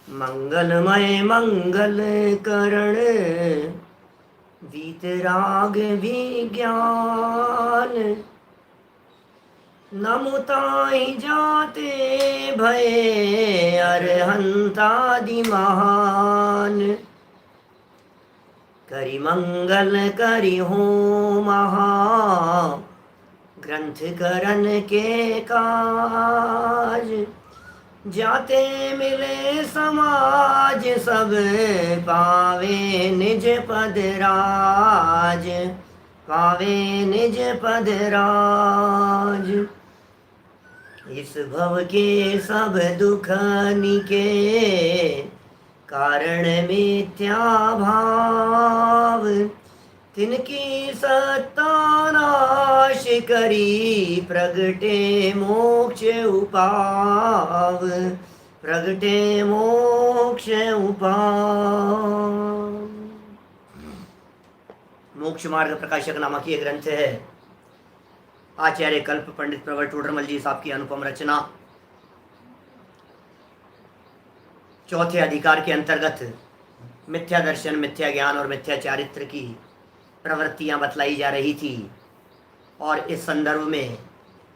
मंगलमय मंगल करण वीतराग विज्ञान। नमुताहि जाते भये अरहंतादि महान। करि मंगल करि हो महा ग्रंथ करन के काज। जाते मिले समाज सब पावे निज पद राज। पावे निज पद राज। इस भव के सब दुख निके कारण मिथ्या भाव। तिनकी सत्ता नाश करी प्रगटे मोक्ष उपाव। प्रगटे मोक्ष उपाव। मोक्ष मार्ग प्रकाशक नामक ये ग्रंथ है। आचार्य कल्प पंडित प्रवर टोडरमल जी साहब की अनुपम रचना। चौथे अधिकार के अंतर्गत मिथ्या दर्शन, मिथ्या ज्ञान और मिथ्या चारित्र की प्रवृत्तियां बतलाई जा रही थी। और इस संदर्भ में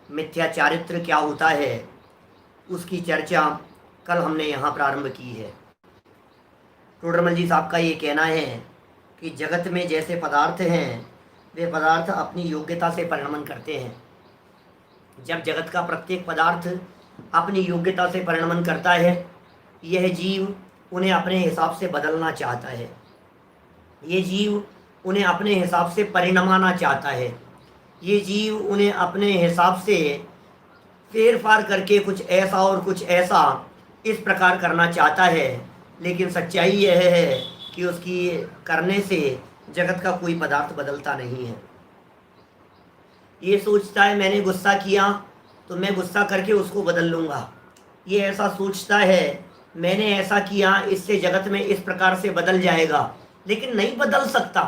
मिथ्या चारित्र क्या होता है उसकी चर्चा कल हमने यहाँ प्रारंभ की है। टोडरमल जी साहब का ये कहना है कि जगत में जैसे पदार्थ हैं वे पदार्थ अपनी योग्यता से परिणमन करते हैं। जब जगत का प्रत्येक पदार्थ अपनी योग्यता से परिणमन करता है, यह जीव उन्हें अपने हिसाब से बदलना चाहता है। ये जीव उन्हें अपने हिसाब से परिणमाना चाहता है। ये जीव उन्हें अपने हिसाब से फेर फार करके कुछ ऐसा और कुछ ऐसा इस प्रकार करना चाहता है। लेकिन सच्चाई यह है कि उसकी करने से जगत का कोई पदार्थ बदलता नहीं है। ये सोचता है मैंने गुस्सा किया तो मैं गुस्सा करके उसको बदल लूँगा। ये ऐसा सोचता है मैंने ऐसा किया इससे जगत में इस प्रकार से बदल जाएगा, लेकिन नहीं बदल सकता।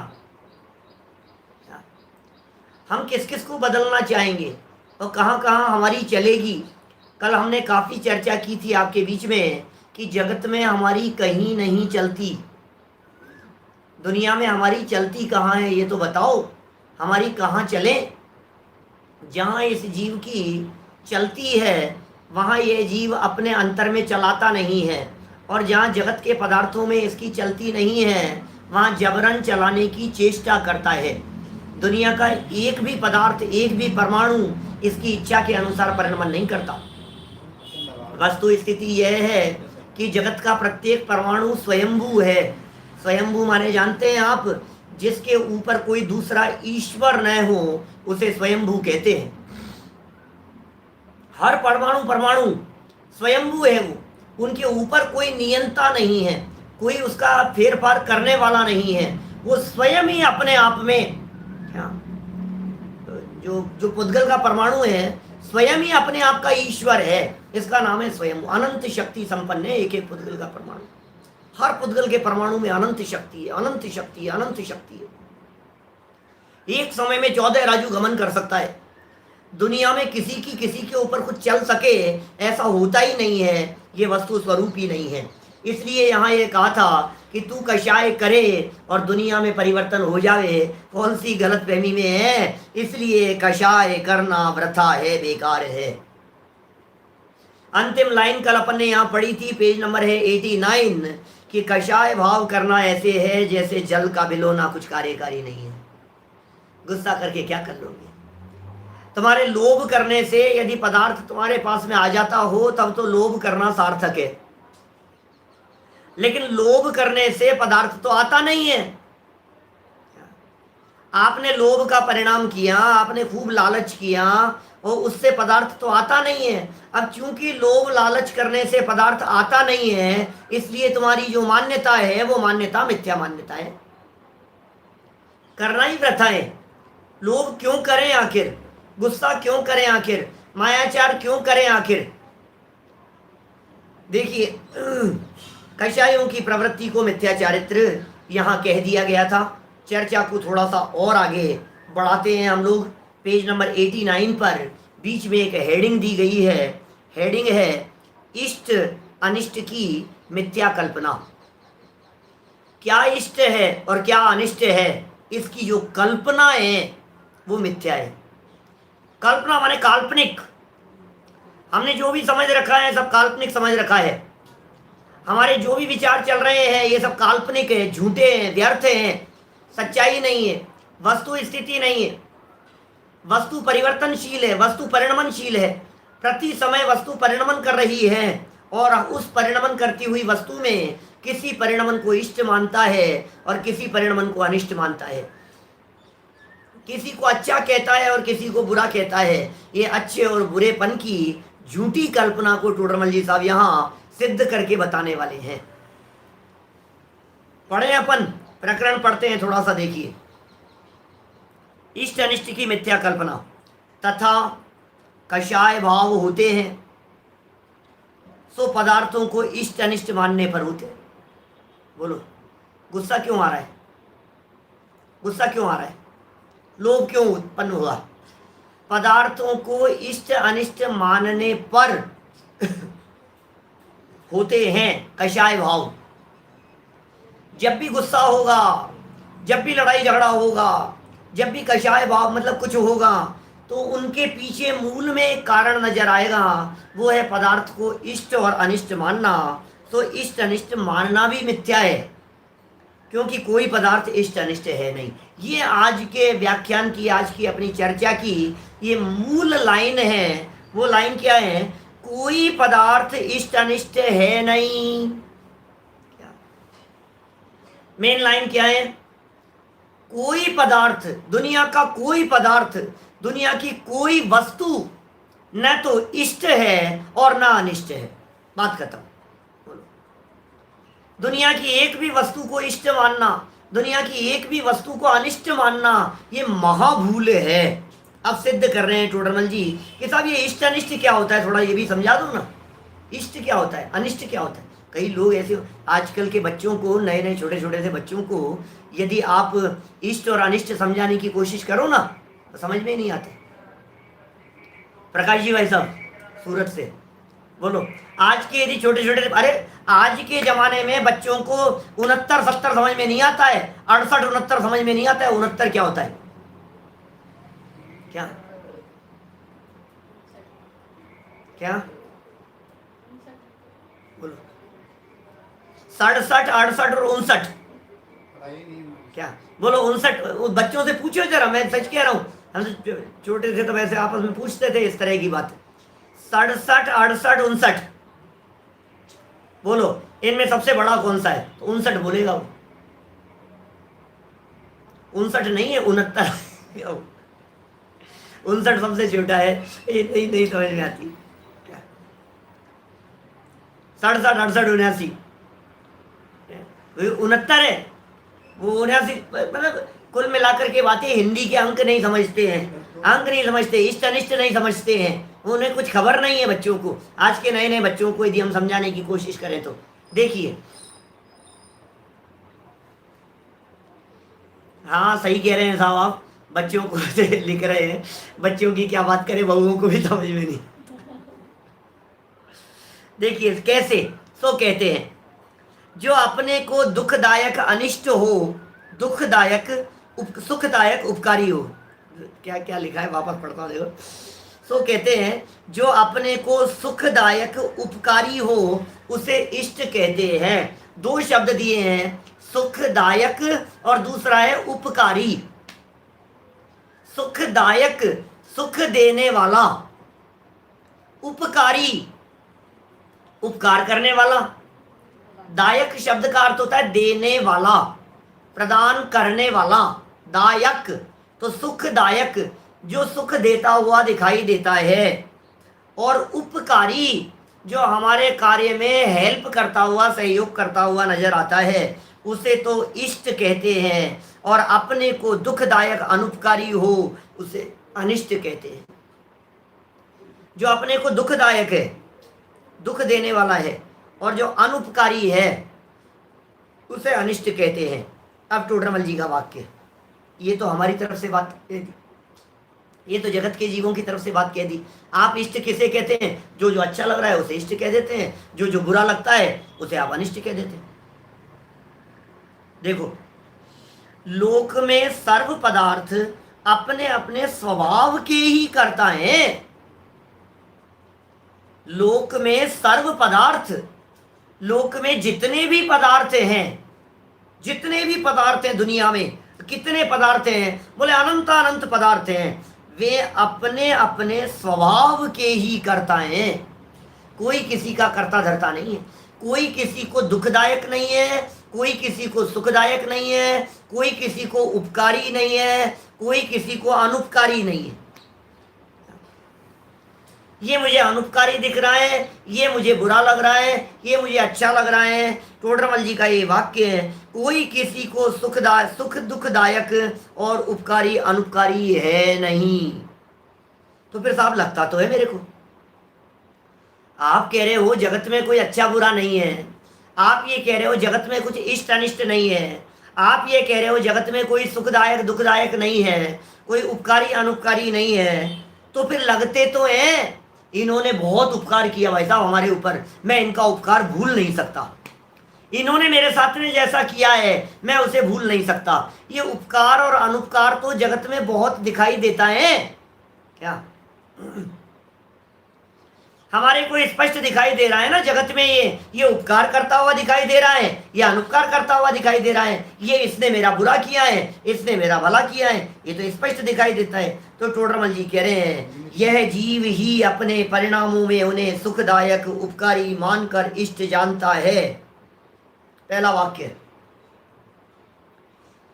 हम किस किस को बदलना चाहेंगे और कहाँ कहाँ हमारी चलेगी। कल हमने काफ़ी चर्चा की थी आपके बीच में कि जगत में हमारी कहीं नहीं चलती। दुनिया में हमारी चलती कहाँ है ये तो बताओ, हमारी कहाँ चले। जहाँ इस जीव की चलती है वहाँ ये जीव अपने अंतर में चलाता नहीं है, और जहाँ जगत के पदार्थों में इसकी चलती नहीं है वहाँ जबरन चलाने की चेष्टा करता है। दुनिया का एक भी पदार्थ, एक भी परमाणु इसकी इच्छा के अनुसार परिणमन नहीं करता। वस्तु स्थिति यह है कि जगत का प्रत्येक परमाणु स्वयंभू है। स्वयंभू माने जानते हैं आप, जिसके ऊपर कोई दूसरा ईश्वर न हो उसे स्वयंभू कहते हैं। हर परमाणु परमाणु स्वयंभू है। वो उनके ऊपर कोई नियंता नहीं है, कोई उसका फेरफार करने वाला नहीं है। वो स्वयं ही अपने आप में जो पुद्गल का परमाणु है स्वयं ही अपने आप का ईश्वर है। इसका नाम है स्वयं। अनंत शक्ति संपन्न है एक एक पुद्गल का परमाणु। हर पुद्गल के परमाणु में अनंत शक्ति है, अनंत शक्ति है, अनंत शक्ति है। एक समय में 14 राजू गमन कर सकता है। दुनिया में किसी के ऊपर कुछ चल सके ऐसा होता ही नहीं है। ये वस्तु स्वरूप ही नहीं है। इसलिए यहाँ ये कहा था कि तू कषाय करे और दुनिया में परिवर्तन हो जावे, कौन सी गलत फहमी में है। इसलिए कषाय करना वृथा है, बेकार है। अंतिम लाइन कल अपन ने यहाँ पढ़ी थी, पेज नंबर है 89, कि कषाय भाव करना ऐसे है जैसे जल का बिलोना कुछ कार्यकारी नहीं है। गुस्सा करके क्या कर लोगे। तुम्हारे लोभ करने से यदि पदार्थ तुम्हारे पास में आ जाता हो तब तो लोभ करना सार्थक है, लेकिन लोभ करने से पदार्थ तो आता नहीं है। आपने लोभ का परिणाम किया, आपने खूब लालच किया और उससे पदार्थ तो आता नहीं है। अब चूंकि लोभ लालच करने से पदार्थ आता नहीं है, इसलिए तुम्हारी जो मान्यता है वो मान्यता मिथ्या मान्यता है। करना ही वृथा है। लोभ क्यों करें आखिर, गुस्सा क्यों करें आखिर, मायाचार क्यों करें आखिर। देखिए कषायों की प्रवृत्ति को मिथ्या चारित्र यहाँ कह दिया गया था। चर्चा को थोड़ा सा और आगे बढ़ाते हैं हम लोग। पेज नंबर 89 पर बीच में एक हेडिंग दी गई है। हेडिंग है इष्ट अनिष्ट की मिथ्या कल्पना। क्या इष्ट है और क्या अनिष्ट है, इसकी जो कल्पना है वो मिथ्या है। कल्पना माने काल्पनिक। हमने जो भी समझ रखा है सब काल्पनिक समझ रखा है। हमारे जो भी विचार चल रहे हैं ये सब काल्पनिक है, झूठे हैं, व्यर्थ हैं, सच्चाई नहीं है, वस्तु स्थिति नहीं है। वस्तु परिवर्तनशील है, वस्तु परिणमनशील है। प्रति समय वस्तु परिणमन कर रही है और उस परिणमन करती हुई वस्तु में किसी परिणमन को इष्ट मानता है और किसी परिणमन को अनिष्ट मानता है। किसी को अच्छा कहता है और किसी को बुरा कहता है। ये अच्छे और बुरेपन की झूठी कल्पना को टोडरमल जी साहब यहाँ सिद्ध करके बताने वाले हैं। पढ़े अपन प्रकरण पढ़ते हैं, थोड़ा सा देखिए। इष्ट अनिष्ट की मिथ्या कल्पना तथा कषाय भाव होते हैं सो पदार्थों को इष्ट अनिष्ट मानने पर होते हैं। बोलो गुस्सा क्यों आ रहा है? गुस्सा क्यों आ रहा है? लोभ क्यों उत्पन्न हुआ? पदार्थों को इष्ट अनिष्ट मानने पर होते हैं कषाय भाव। जब भी गुस्सा होगा, जब भी लड़ाई झगड़ा होगा, जब भी कषाय भाव मतलब कुछ होगा, तो उनके पीछे मूल में एक कारण नजर आएगा, वो है पदार्थ को इष्ट और अनिष्ट मानना। तो इष्ट अनिष्ट मानना भी मिथ्या है, क्योंकि कोई पदार्थ इष्ट अनिष्ट है नहीं। ये आज के व्याख्यान की, आज की अपनी चर्चा की ये मूल लाइन है। वो लाइन क्या है? कोई पदार्थ इष्ट अनिष्ट है नहीं। मेन लाइन क्या है? कोई पदार्थ, दुनिया का कोई पदार्थ, दुनिया की कोई वस्तु न तो इष्ट है और न अनिष्ट है। बात खत्म। दुनिया की एक भी वस्तु को इष्ट मानना, दुनिया की एक भी वस्तु को अनिष्ट मानना, ये महाभूल है। अब सिद्ध कर रहे हैं टोडरमल जी कि साहब ये इष्ट अनिष्ट क्या होता है, थोड़ा ये भी समझा दो ना। इष्ट क्या होता है, अनिष्ट क्या होता है? कई लोग ऐसे, आजकल के बच्चों को, नए नए छोटे छोटे से बच्चों को यदि आप इष्ट और अनिष्ट समझाने की कोशिश करो ना तो समझ में नहीं आते। प्रकाश जी भाई साहब सूरत से बोलो, आज के यदि छोटे छोटे, अरे आज के जमाने में बच्चों को 69 70 समझ में नहीं आता है, 68 69 समझ में नहीं आता है। 69 क्या होता है? क्या क्या बोलो? 67 68 और 59 क्या बोलो? 59 बच्चों से पूछो जरा, मैं सच कह रहा हूँ। हम छोटे थे तो वैसे आपस में पूछते थे इस तरह की बात। 67 68 59 बोलो, इनमें सबसे बड़ा कौन सा है? तो 59 बोलेगा वो। 59 नहीं है, 69। 59 सबसे छोटा है। ये नहीं समझ में आती। 67 68 79 69 है वो। 79 मतलब कुल मिलाकर के बातें, हिंदी के अंक नहीं समझते हैं, अंक नहीं समझते, इष्ट अनिष्ट नहीं समझते हैं, उन्हें कुछ खबर नहीं है बच्चों को। आज के नए नए बच्चों को यदि हम समझाने की कोशिश करें तो देखिए, हाँ सही कह रहे हैं साहब आप, बच्चों को लिख रहे हैं। बच्चों की क्या बात करें, बहुओं को भी समझ में नहीं। देखिए कैसे, सो कहते हैं जो अपने को दुखदायक अनिष्ट हो, दुखदायक सुखदायक उपकारी हो। क्या क्या लिखा है, वापस पढ़ता हूं देखो। सो कहते हैं जो अपने को सुखदायक उपकारी हो उसे इष्ट कहते हैं। दो शब्द दिए हैं, सुखदायक और दूसरा है उपकारी। सुखदायक सुख देने वाला, उपकारी उपकार करने वाला। दायक शब्द का अर्थ होता है देने वाला, प्रदान करने वाला। दायक तो सुखदायक, जो सुख देता हुआ दिखाई देता है। और उपकारी जो हमारे कार्य में हेल्प करता हुआ, सहयोग करता हुआ नजर आता है, उसे तो इष्ट कहते हैं। और अपने को दुखदायक अनुपकारी हो उसे अनिष्ट कहते हैं। जो अपने को दुखदायक है, दुख देने वाला है, और जो अनुपकारी है उसे अनिष्ट कहते हैं। अब टोडरमल जी का वाक्य, ये तो हमारी तरफ से बात, ये तो जगत के जीवों की तरफ से बात कह दी। आप इष्ट किसे कहते हैं? जो जो अच्छा लग रहा है उसे इष्ट कह देते हैं, जो जो बुरा लगता है उसे आप अनिष्ट कह देते हैं। देखो, लोक में सर्व पदार्थ अपने अपने स्वभाव के ही करता है। लोक में सर्व पदार्थ, लोक में जितने भी पदार्थ हैं, जितने भी पदार्थ हैं दुनिया में, कितने पदार्थ हैं? बोले अनंत अनंत पदार्थ हैं। वे अपने अपने स्वभाव के ही करता हैं। कोई किसी का कर्ता धर्ता नहीं है। कोई किसी को दुखदायक नहीं है, कोई किसी को सुखदायक नहीं है, कोई किसी को उपकारी नहीं है, कोई किसी को अनुपकारी नहीं है। ये मुझे अनुपकारी दिख रहा है, ये मुझे बुरा लग रहा है, ये मुझे अच्छा लग रहा है। टोडरमल जी का ये वाक्य है, कोई किसी को सुख दुखदायक और उपकारी अनुपकारी है नहीं। तो फिर साहब लगता तो है मेरे को। आप कह रहे हो जगत में कोई अच्छा बुरा नहीं है, आप ये कह रहे हो जगत में कुछ इष्ट अनिष्ट नहीं है, आप ये कह रहे हो जगत में कोई सुखदायक दुखदायक नहीं है, कोई उपकारी अनुपकारी नहीं है। तो फिर लगते तो हैं इन्होंने बहुत उपकार किया भाई साहब हमारे ऊपर, मैं इनका उपकार भूल नहीं सकता। इन्होंने मेरे साथ में जैसा किया है मैं उसे भूल नहीं सकता। ये उपकार और अनुपकार तो जगत में बहुत दिखाई देता है। क्या हमारे को स्पष्ट दिखाई दे रहा है ना जगत में? ये उपकार करता हुआ दिखाई दे रहा है, ये अनुपकार करता हुआ दिखाई दे रहा है, ये इसने मेरा बुरा किया है, इसने मेरा भला किया है, ये तो स्पष्ट दिखाई देता है। तो टोडरमल जी कह रहे हैं यह जीव ही अपने परिणामों में उन्हें सुखदायक उपकारी मानकर इष्ट जानता है। पहला वाक्य,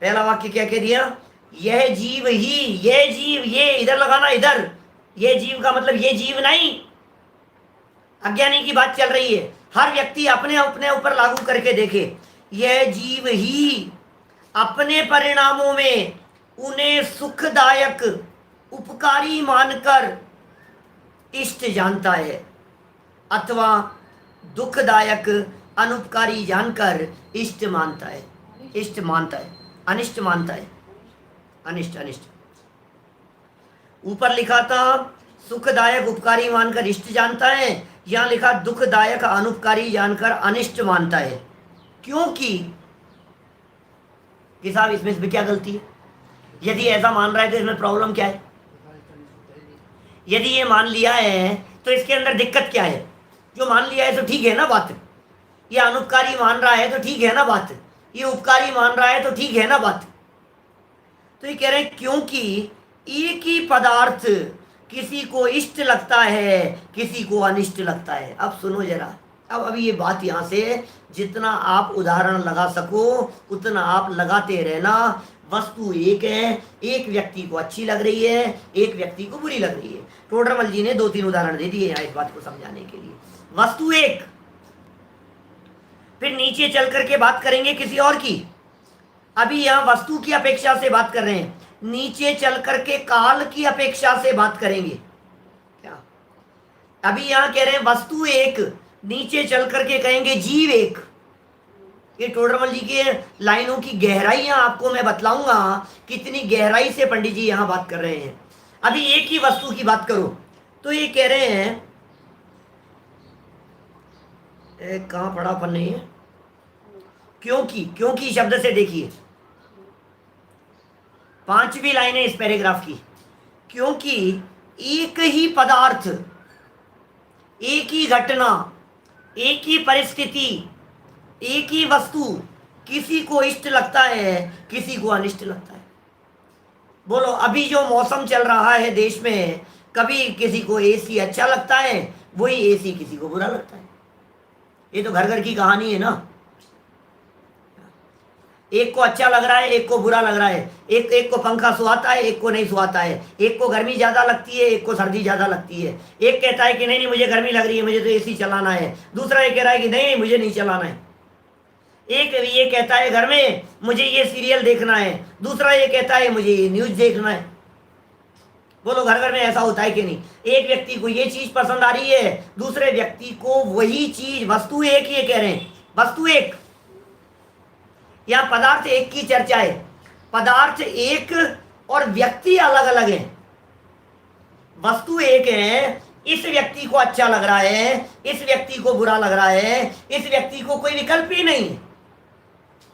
पहला वाक्य क्या कह दिया? यह जीव ही, ये जीव, ये इधर लगाना इधर, ये जीव का मतलब ये जीव नहीं, अज्ञानी की बात चल रही है। हर व्यक्ति अपने अपने ऊपर लागू करके देखे। यह जीव ही अपने परिणामों में उन्हें सुखदायक उपकारी मानकर इष्ट जानता है, अथवा दुखदायक अनुपकारी जानकर इष्ट मानता है। इष्ट मानता है, अनिष्ट मानता है, अनिष्ट अनिष्ट। ऊपर लिखा था सुखदायक उपकारी मानकर इष्ट जानता है, यहां लिखा दुखदायक अनुपकारी जानकर अनिष्ट मानता है। क्योंकि कि साहब इसमें क्या गलती है? यदि ऐसा मान रहा है तो इसमें प्रॉब्लम क्या है? यदि ये मान लिया है तो इसके अंदर दिक्कत क्या है? जो मान लिया है तो ठीक है ना बात, ये अनुपकारी मान रहा है तो ठीक है ना बात, ये उपकारी मान रहा है तो ठीक है ना बात। तो ये कह रहे हैं क्योंकि एक ही पदार्थ किसी को इष्ट लगता है, किसी को अनिष्ट लगता है। अब सुनो जरा, अब अभी ये बात यहाँ से जितना आप उदाहरण लगा सको उतना आप लगाते रहना। वस्तु एक है, एक व्यक्ति को अच्छी लग रही है, एक व्यक्ति को बुरी लग रही है। टोडरमल जी ने 2-3 उदाहरण दे दिए यहाँ इस बात को समझाने के लिए। वस्तु एक, फिर नीचे चल करके बात करेंगे किसी और की। अभी यहाँ वस्तु की अपेक्षा से बात कर रहे हैं, नीचे चल करके काल की अपेक्षा से बात करेंगे। क्या अभी यहाँ कह रहे हैं वस्तु एक, नीचे चल करके कहेंगे जीव एक। ये टोडरमल जी के लाइनों की गहराइयां आपको मैं बतलाऊंगा, कितनी गहराई से पंडित जी यहाँ बात कर रहे हैं। अभी एक ही वस्तु की बात करो तो ये कह रहे हैं, कहाँ पढ़ा अपन नहीं है, क्योंकि शब्द से देखिए 5वीं लाइन है इस पैराग्राफ की। क्योंकि एक ही पदार्थ, एक ही घटना, एक ही परिस्थिति, एक ही वस्तु किसी को इष्ट लगता है, किसी को अनिष्ट लगता है। बोलो अभी जो मौसम चल रहा है देश में, कभी किसी को एसी अच्छा लगता है, वही एसी किसी को बुरा लगता है। ये तो घर घर की कहानी है ना। एक को अच्छा लग रहा है, एक को बुरा लग रहा है, एक को पंखा सुहाता है, एक को नहीं सुहाता है, एक को गर्मी ज्यादा लगती है, एक को सर्दी ज्यादा लगती है। एक कहता है कि नहीं मुझे गर्मी लग रही है, मुझे तो एसी चलाना है। दूसरा ये कह रहा है कि नहीं मुझे नहीं चलाना है। एक ये कहता है घर में मुझे ये सीरियल देखना है, दूसरा ये कहता है मुझे ये न्यूज देखना है। बोलो घर घर में ऐसा होता है कि नहीं? एक व्यक्ति को ये चीज पसंद आ रही है, दूसरे व्यक्ति को वही चीज। वस्तु एक, ये कह रहे हैं वस्तु एक, यहाँ पदार्थ एक की चर्चा है। पदार्थ एक और व्यक्ति अलग अलग हैं। वस्तु एक है, इस व्यक्ति को अच्छा लग रहा है, इस व्यक्ति को बुरा लग रहा है, इस व्यक्ति को कोई विकल्प ही नहीं।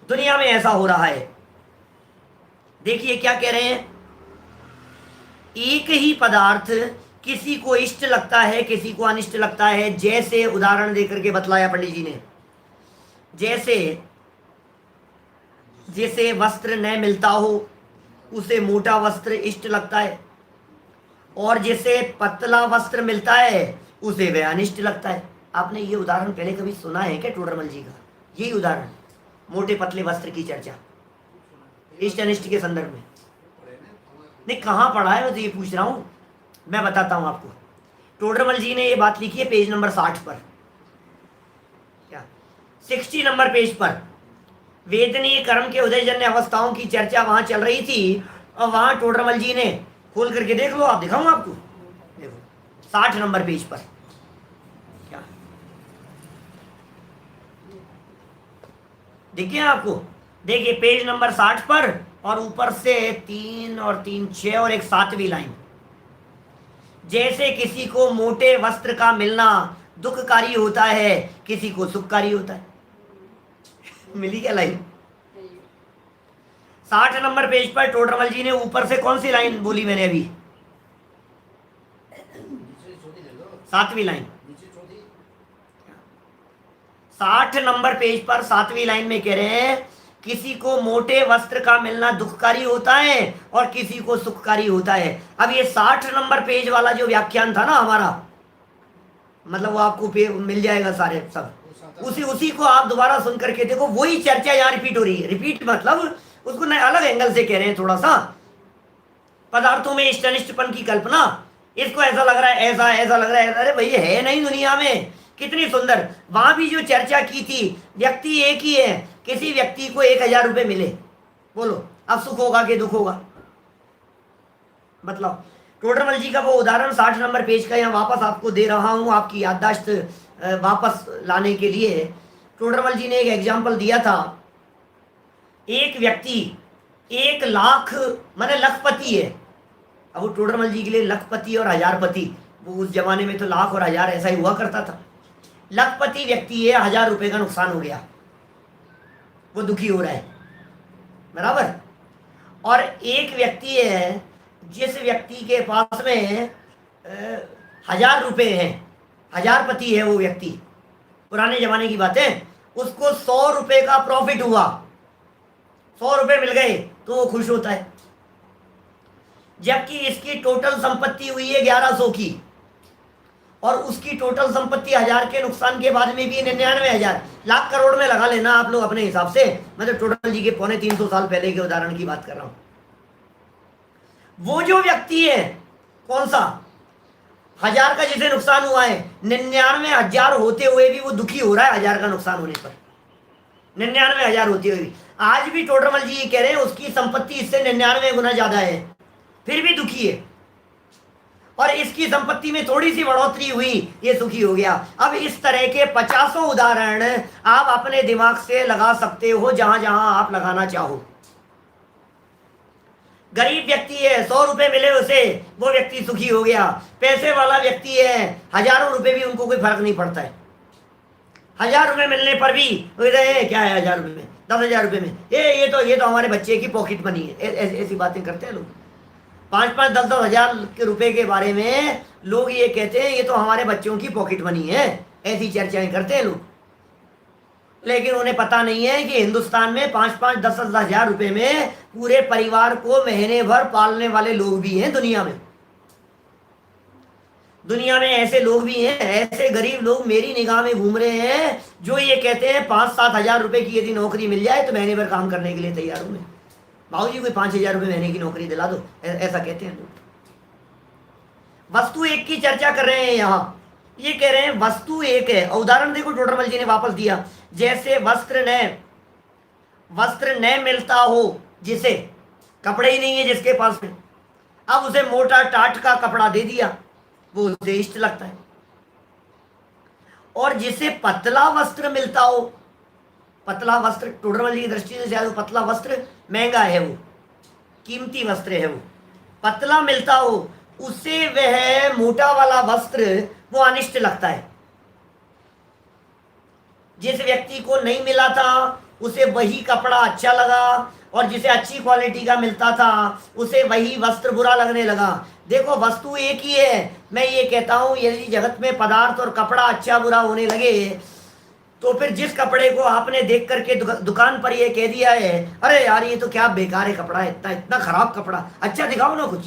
दुनिया में ऐसा हो रहा है। देखिए क्या कह रहे हैं, एक ही पदार्थ किसी को इष्ट लगता है, किसी को अनिष्ट लगता है। जैसे उदाहरण देकर के बतलाया पंडित जी ने, जैसे जैसे वस्त्र न मिलता हो उसे मोटा वस्त्र इष्ट लगता है, और जैसे पतला वस्त्र मिलता है उसे वह अनिष्ट लगता है। आपने ये उदाहरण पहले कभी सुना है क्या टोडरमल जी का? यही उदाहरण, मोटे पतले वस्त्र की चर्चा इष्ट अनिष्ट के संदर्भ में। नहीं, कहाँ पढ़ा है, मैं तो ये पूछ रहा हूँ। मैं बताता हूँ आपको। टोडरमल जी ने ये बात लिखी है पेज नंबर 60 पर, क्या 60 नंबर पेज पर। वेदनीय कर्म के उदयजन्य अवस्थाओं की चर्चा वहां चल रही थी, और वहां टोडरमल जी ने, खोल करके देख लो, आप दिखाऊं आपको, देखो 60 नंबर पेज पर क्या देखिए आपको, देखिए पेज नंबर 60 पर, और ऊपर से 3 और 3 6 और एक 7वीं लाइन। जैसे किसी को मोटे वस्त्र का मिलना दुखकारी होता है, किसी को सुखकारी होता है। मिली क्या लाइन? 60 नंबर पेज पर टोडरमल जी ने ऊपर से कौन सी लाइन बोली मैंने अभी? 7वीं लाइन। 60 नंबर पेज पर 7वीं लाइन में कह रहे हैं, किसी को मोटे वस्त्र का मिलना दुखकारी होता है और किसी को सुखकारी होता है। अब ये 60 नंबर पेज वाला जो व्याख्यान था ना हमारा, मतलब वो आपको मिल जाएगा सारे सब, उसी को आप दोबारा सुन करके देखो, वही चर्चा यहाँ रिपीट हो रही है। रिपीट मतलब उसको नए अलग एंगल से कह रहे हैं थोड़ा सा। पदार्थों में इष्ट अनिष्टपन की कल्पना, इसको ऐसा लग रहा है, ऐसा लग रहा है, अरे भैया है नहीं दुनिया में। कितनी सुंदर वहां भी जो चर्चा की थी, व्यक्ति एक ही है, किसी व्यक्ति को 1000 रुपए मिले, बोलो अब सुख होगा कि दुख होगा? मतलब टोडरमल जी का वो उदाहरण 60 नंबर पेज का यहाँ वापस आपको दे रहा हूँ, आपकी याददाश्त वापस लाने के लिए। टोडरमल जी ने एक एग्जाम्पल दिया था, एक व्यक्ति 1 लाख माने लखपति है। अब वो टोडरमल जी के लिए लखपति और हजारपति, वो उस जमाने में तो लाख और हजार ऐसा ही हुआ करता था। लखपति व्यक्ति है, 1000 रुपए का नुकसान हो गया, वो दुखी हो रहा है, बराबर। और एक व्यक्ति है, जिस व्यक्ति के पास में 1000 रुपए हैं, हजारपति है वो व्यक्ति, पुराने जमाने की बात है, उसको 100 रुपए का प्रॉफिट हुआ, 100 रुपए मिल गए तो वो खुश होता है। जबकि इसकी टोटल संपत्ति हुई है 1100 की, और उसकी टोटल संपत्ति 1000 के नुकसान के बाद में भी 99,000, लाख करोड़ में लगा लेना आप लोग अपने हिसाब से। मतलब टोटल जी के 350 साल पहले के उदाहरण की बात कर रहा हूं। वो जो व्यक्ति है, कौन सा, 1000 का जिसे नुकसान हुआ है, 99,000 होते हुए भी वो दुखी हो रहा है 1000 का नुकसान होने पर, 99,000 होते हुए भी। आज भी टोडरमल जी ये कह रहे हैं उसकी संपत्ति इससे 99 गुना ज्यादा है, फिर भी दुखी है। और इसकी संपत्ति में थोड़ी सी बढ़ोतरी हुई, ये सुखी हो गया। अब इस तरह के 50 उदाहरण आप अपने दिमाग से लगा सकते हो, जहां जहां आप लगाना चाहो। गरीब व्यक्ति है, 100 रुपए मिले उसे, वो व्यक्ति सुखी हो गया। पैसे वाला व्यक्ति है, हजारों रुपए भी उनको कोई फर्क नहीं पड़ता है। 1000 रुपए मिलने पर भी क्या है 1000 रुपए में, 10,000 रुपए में, ये तो हमारे बच्चे की पॉकेट मनी है। ऐसी बातें करते हैं लोग। 5-5, 10-10 हजार के रुपए के बारे में लोग ये कहते हैं ये तो हमारे बच्चों की पॉकेट मनी है, ऐसी चर्चाएं करते हैं लोग। लेकिन उन्हें पता नहीं है कि हिंदुस्तान में 5-5, 10-10 हजार रुपए में पूरे परिवार को महीने भर पालने वाले लोग भी हैं दुनिया में। दुनिया में ऐसे लोग भी हैं, ऐसे गरीब लोग मेरी निगाह में घूम रहे हैं, जो ये कहते हैं 5-7 हजार रुपए की यदि नौकरी मिल जाए तो महीने भर काम करने के लिए तैयार हूं मैं। भाऊ जी कोई 5,000 रुपए महीने की नौकरी दिला दो, ऐसा कहते हैं लोग। वस्तु एक की चर्चा कर रहे हैं यहाँ, ये कह रहे हैं वस्तु एक है। उदाहरण देखो टोडरमल जी ने वापस दिया, जैसे वस्त्र न मिलता हो, जिसे कपड़े ही नहीं है जिसके पास में, अब उसे मोटा टाट का कपड़ा दे दिया, वो उसे इष्ट लगता है। और जिसे पतला वस्त्र मिलता हो, पतला वस्त्र टोडरमल जी की दृष्टि से शायद पतला वस्त्र महंगा है, वो कीमती वस्त्र है, वो पतला मिलता हो, उसे वह मोटा वाला वस्त्र वो अनिष्ट लगता है। जिस व्यक्ति को नहीं मिला था उसे वही कपड़ा अच्छा लगा, और जिसे अच्छी क्वालिटी का मिलता था उसे वही वस्त्र बुरा लगने लगा। देखो, वस्तु एक ही है। मैं ये कहता हूं, यदि जगत में पदार्थ और कपड़ा अच्छा बुरा होने लगे, तो फिर जिस कपड़े को आपने देख करके दुकान पर ये कह दिया है, अरे यार ये तो क्या बेकार है कपड़ा, इतना इतना खराब कपड़ा, अच्छा दिखाओ ना कुछ,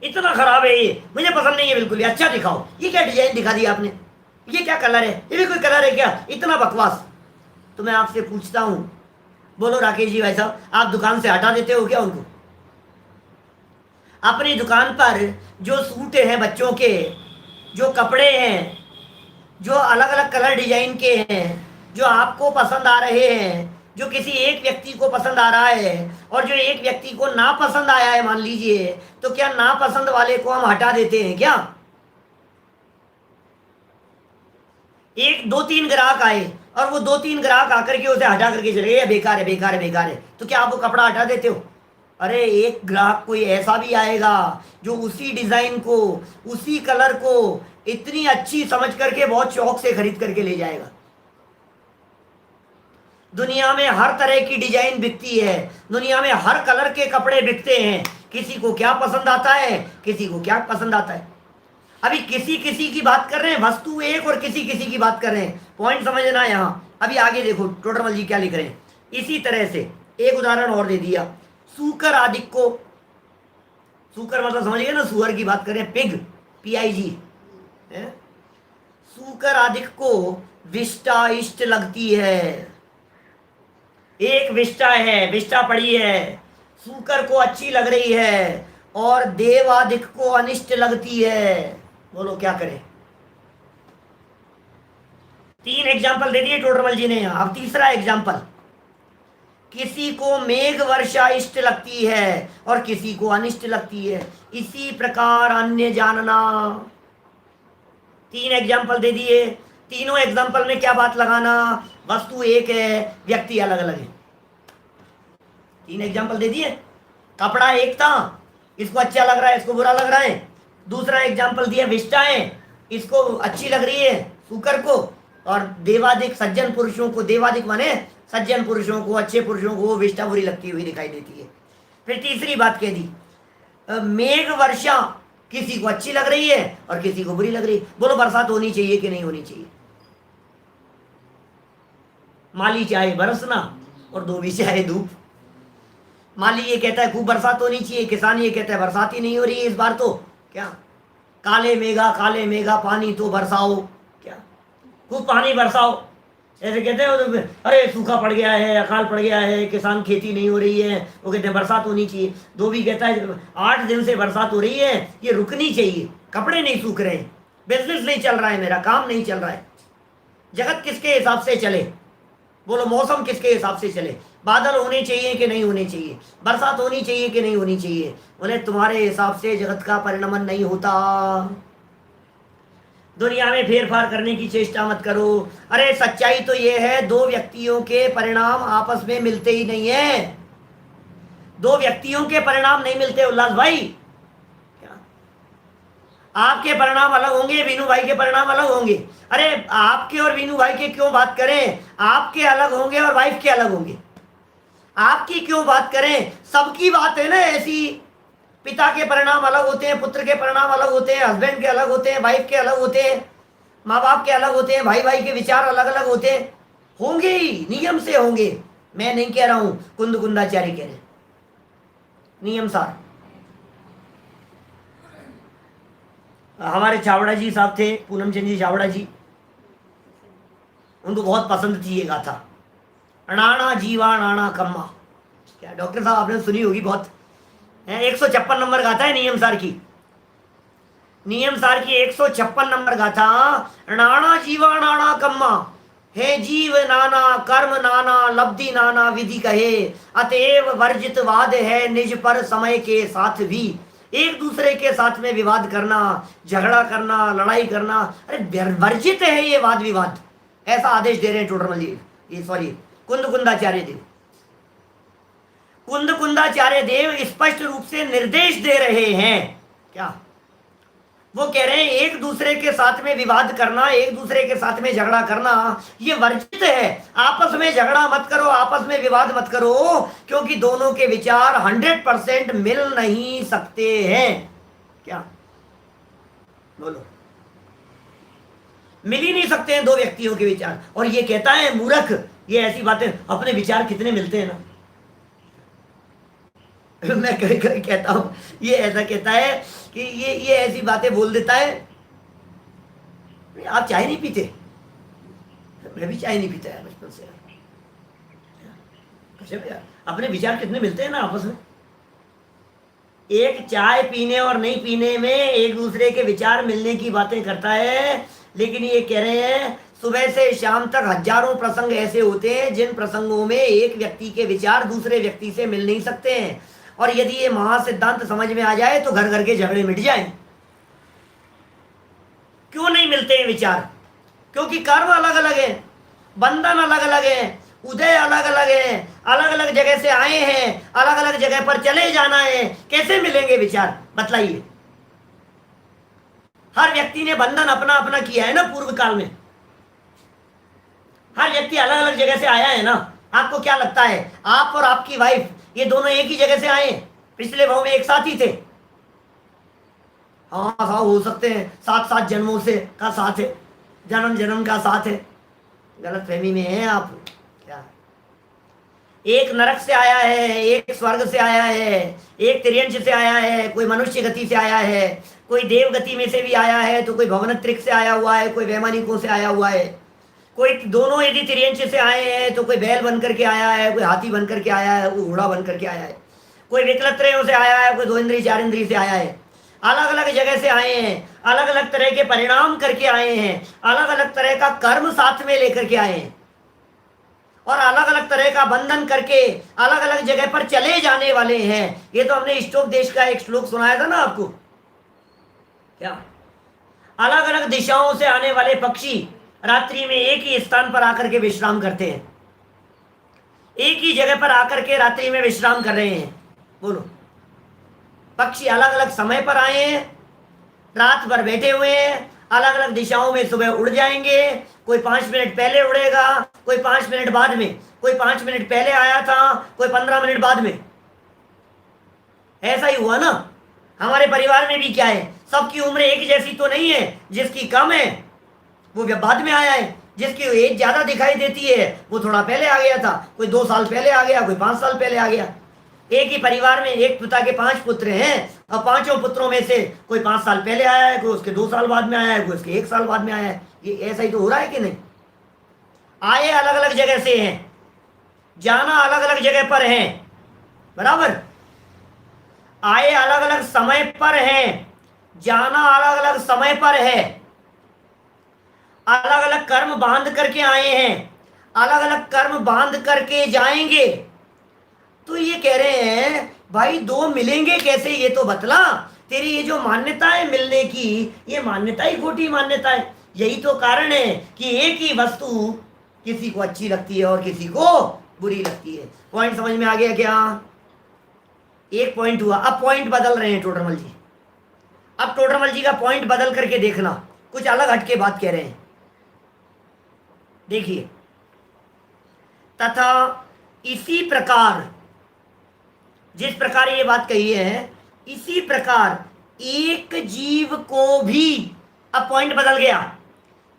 इतना खराब है ये, मुझे पसंद नहीं है बिल्कुल, ये अच्छा दिखाओ, ये क्या डिजाइन दिखा दिया आपने, ये क्या कलर है, ये भी कोई कलर है क्या, इतना बकवास। तो मैं आपसे पूछता हूं, बोलो राकेश जी भाई साहब, आप दुकान से हटा देते हो क्या उनको? अपनी दुकान पर जो सूट हैं बच्चों के, जो कपड़े हैं, जो अलग अलग कलर डिजाइन के हैं, जो आपको पसंद आ रहे हैं, जो किसी एक व्यक्ति को पसंद आ रहा है, और जो एक व्यक्ति को ना पसंद आया है मान लीजिए, तो क्या ना पसंद वाले को हम हटा देते हैं क्या? एक दो तीन ग्राहक आए और वो दो तीन ग्राहक आकर के उसे हटा करके चले गए, बेकार है बेकार है बेकार है, तो क्या आप वो कपड़ा हटा देते हो? अरे एक ग्राहक कोई ऐसा भी आएगा जो उसी डिजाइन को, उसी कलर को इतनी अच्छी समझ करके बहुत शौक से खरीद करके ले जाएगा। दुनिया में हर तरह की डिजाइन बिकती है, दुनिया में हर कलर के कपड़े बिकते हैं, किसी को क्या पसंद आता है, किसी को क्या पसंद आता है। अभी किसी किसी की बात कर रहे हैं, वस्तु एक, और किसी किसी की बात कर रहे हैं, पॉइंट समझना यहां। अभी आगे देखो टोडरमल जी क्या लिख रहे हैं। इसी तरह से एक उदाहरण और दे दिया, सूकर आदिक को, सूकर मतलब समझिए ना, सुअर की बात करें, पिग, PIG, सूकर आदिक को विष्टा इष्ट लगती है। एक विष्टा है, विष्टा पड़ी है, सूकर को अच्छी लग रही है, और देवादिक को अनिष्ट लगती है। बोलो क्या करें? तीन एग्जाम्पल दे दिए टोडरमल जी ने यहां। अब तीसरा एग्जाम्पल, किसी को मेघ वर्षा इष्ट लगती है और किसी को अनिष्ट लगती है, इसी प्रकार अन्य जानना। तीन एग्जाम्पल दे दिए, तीनों एग्जाम्पल में क्या बात लगाना, वस्तु एक है, व्यक्ति अलग अलग है। तीन एग्जाम्पल दे दिए, कपड़ा एक था, इसको अच्छा लग रहा है, इसको बुरा लग रहा है। दूसरा एग्जाम्पल दिया, विष्टाएं, इसको अच्छी लग रही है सूकर को, और देवादिक सज्जन पुरुषों को, देवादिक माने सज्जन पुरुषों को, अच्छे पुरुषों को वो विष्टा बुरी लगती हुई दिखाई देती है। फिर तीसरी बात कह दी, मेघ वर्षा, किसी को अच्छी लग रही है और किसी को बुरी लग रही है। बोलो बरसात होनी चाहिए कि नहीं होनी चाहिए? माली चाहे बरसना और धोबी चाहे धूप। माली ये कहता है खूब बरसात होनी चाहिए, किसान ये कहता है बरसात ही नहीं हो रही है इस बार, तो क्या काले मेघा पानी तो बरसाओ, क्या खूब पानी बरसाओ, ऐसे कहते हैं। तो अरे सूखा पड़ गया है, अकाल पड़ गया है, किसान खेती नहीं हो रही है, वो कहते हैं बरसात होनी चाहिए। धोबी कहता है 8 दिन से बरसात हो रही है, ये रुकनी चाहिए, कपड़े नहीं सूख रहे, बिजनेस नहीं चल रहा है, मेरा काम नहीं चल रहा है। जगत किसके हिसाब से चले? बोलो मौसम किसके हिसाब से चले? बादल होने चाहिए कि नहीं होने चाहिए? बरसात होनी चाहिए कि नहीं होनी चाहिए? बोले तुम्हारे हिसाब से जगत का परिणमन नहीं होता। दुनिया में फेरफार करने की चेष्टा मत करो। अरे सच्चाई तो ये है, दो व्यक्तियों के परिणाम आपस में मिलते ही नहीं है। दो व्यक्तियों के परिणाम नहीं मिलते उल्लास भाई। क्या आपके परिणाम अलग होंगे, वीनू भाई के परिणाम अलग होंगे? अरे आपके और वीनू भाई के क्यों बात करें, आपके अलग होंगे और वाइफ के अलग होंगे। आपकी क्यों बात करें, सबकी बात है ना ऐसी। पिता के परिणाम अलग होते हैं, पुत्र के परिणाम अलग होते हैं, हस्बैंड के अलग होते हैं, वाइफ के अलग होते हैं, माँ बाप के अलग होते हैं, भाई भाई के विचार अलग अलग होते हैं, होंगे ही, नियम से होंगे। मैं नहीं कह रहा हूं, कुंद कुंदाचार्य कह रहे, नियम सार। हमारे चावड़ा जी साहब थे, पूनम चंद जी चावड़ा जी, उनको बहुत पसंद थी ये गाथा, अणाणा जीवा अणाणा कम्मा। क्या डॉक्टर साहब आपने सुनी होगी बहुत, 156 नंबर गाथा है नियम सार की। नियम सार की 156 नंबर गाथा, अणाणा जीवा अणाणा कम्मा, हे जीव नाना कर्म नाना लब्धि नाना विधि कहे, अतएव वर्जित वाद है निज पर समय के साथ भी। एक दूसरे के साथ में विवाद करना, झगड़ा करना, लड़ाई करना, अरे वर्जित है ये वाद विवाद, ऐसा आदेश दे रहे हैं टोडरमल जी, ये सॉरी कुंद कुंदाचार्य देव। कुंद कुंदाचार्य देव स्पष्ट रूप से निर्देश दे रहे हैं। क्या वो कह रहे हैं? एक दूसरे के साथ में विवाद करना, एक दूसरे के साथ में झगड़ा करना, ये वर्जित है। आपस में झगड़ा मत करो, आपस में विवाद मत करो, क्योंकि दोनों के विचार 100% मिल नहीं सकते हैं। क्या बोलो? मिल ही नहीं सकते हैं दो व्यक्तियों के विचार। और ये कहता है मूर्ख, ये ऐसी बातें, अपने विचार कितने मिलते हैं ना। मैं कहता हूं, ये ऐसा कहता है कि ये ऐसी बातें बोल देता है। आप चाय नहीं पीते? मैं भी चाय नहीं पीता है बचपन से। यार अपने विचार कितने मिलते हैं ना आपस में। एक चाय पीने और नहीं पीने में एक दूसरे के विचार मिलने की बातें करता है, लेकिन ये कह रहे हैं सुबह से शाम तक हजारों प्रसंग ऐसे होते हैं जिन प्रसंगों में एक व्यक्ति के विचार दूसरे व्यक्ति से मिल नहीं सकते हैं। और यदि ये महासिद्धांत समझ में आ जाए तो घर घर के झगड़े मिट जाएं। क्यों नहीं मिलते हैं विचार? क्योंकि कर्म अलग अलग है, बंधन अलग अलग है, उदय अलग अलग है, अलग अलग जगह से आए हैं, अलग अलग जगह पर चले जाना है। कैसे मिलेंगे विचार? बतलाइए। हर व्यक्ति ने बंधन अपना अपना किया है ना पूर्व काल में। हर व्यक्ति अलग अलग जगह से आया है ना। आपको क्या लगता है आप और आपकी वाइफ ये दोनों एक ही जगह से आए? पिछले भाव में एक साथ ही थे? हाँ हाँ, हो सकते हैं 7-7 जन्मों से का साथ है, जन्म जन्म का साथ है। गलत फहमी में है आप। क्या एक नरक से आया है, एक स्वर्ग से आया है, एक तिर्यंश से आया है, कोई मनुष्य गति से आया है, कोई देव गति में से भी आया है, तो कोई भवनत्रिक से आया हुआ है, कोई वैमानिकों से आया हुआ है। कोई दोनों यदि तिर्यंश से आए हैं तो कोई बैल बन करके आया है, कोई हाथी बन करके आया है, कोई घोड़ा बन करके आया है, कोई विकलत्रयों से आया है, कोई 2 इंद्रिय 4 इंद्रिय से आया है। अलग अलग जगह से आए हैं, अलग अलग तरह के परिणाम करके आए हैं, अलग अलग तरह का कर्म साथ में लेकर के आए हैं, और अलग अलग तरह का बंधन करके अलग अलग जगह पर चले जाने वाले हैं। ये तो हमने इष्टोपदेश का एक श्लोक सुनाया था ना आपको। क्या अलग अलग दिशाओं से आने वाले पक्षी रात्रि में एक ही स्थान पर आकर के विश्राम करते हैं, एक ही जगह पर आकर के रात्रि में विश्राम कर रहे हैं। बोलो, पक्षी अलग अलग समय पर आए हैं, रात भर बैठे हुए हैं, अलग अलग दिशाओं में सुबह उड़ जाएंगे। कोई 5 मिनट पहले उड़ेगा, कोई 5 मिनट बाद में, कोई 5 मिनट पहले आया था, कोई 15 मिनट बाद में। ऐसा ही हुआ ना हमारे परिवार में भी। क्या है, सबकी उम्र एक जैसी तो नहीं है। जिसकी कम है वो बाद में आया है, जिसकी एज ज्यादा दिखाई देती है वो थोड़ा पहले आ गया था। कोई 2 साल पहले आ गया, कोई 5 साल पहले आ गया। एक ही परिवार में एक पिता के 5 पुत्र हैं, और 5 पुत्रों में से कोई 5 साल पहले आया है, कोई उसके 2 साल बाद में आया है, कोई उसके 1 साल बाद में आया है। ये ऐसा ही तो हो रहा है कि नहीं? आए अलग अलग जगह से हैं, जाना अलग अलग जगह पर है, बराबर। आए अलग अलग समय पर हैं, जाना अलग अलग समय पर है, अलग अलग कर्म बांध करके आए हैं, अलग अलग कर्म बांध करके जाएंगे। तो ये कह रहे हैं भाई दो मिलेंगे कैसे, ये तो बतला। तेरी ये जो मान्यता है मिलने की, ये मान्यता ही खोटी मान्यता है। यही तो कारण है कि एक ही वस्तु किसी को अच्छी लगती है और किसी को बुरी लगती है। पॉइंट समझ में आ गया क्या? एक पॉइंट हुआ। अब पॉइंट बदल रहे हैं टोडरमल जी। अब टोडरमल जी का पॉइंट बदल करके देखना, कुछ अलग हटके बात कह रहे हैं। देखिए, तथा इसी प्रकार, जिस प्रकार ये बात कही है, इसी प्रकार एक जीव को भी, अब पॉइंट बदल गया,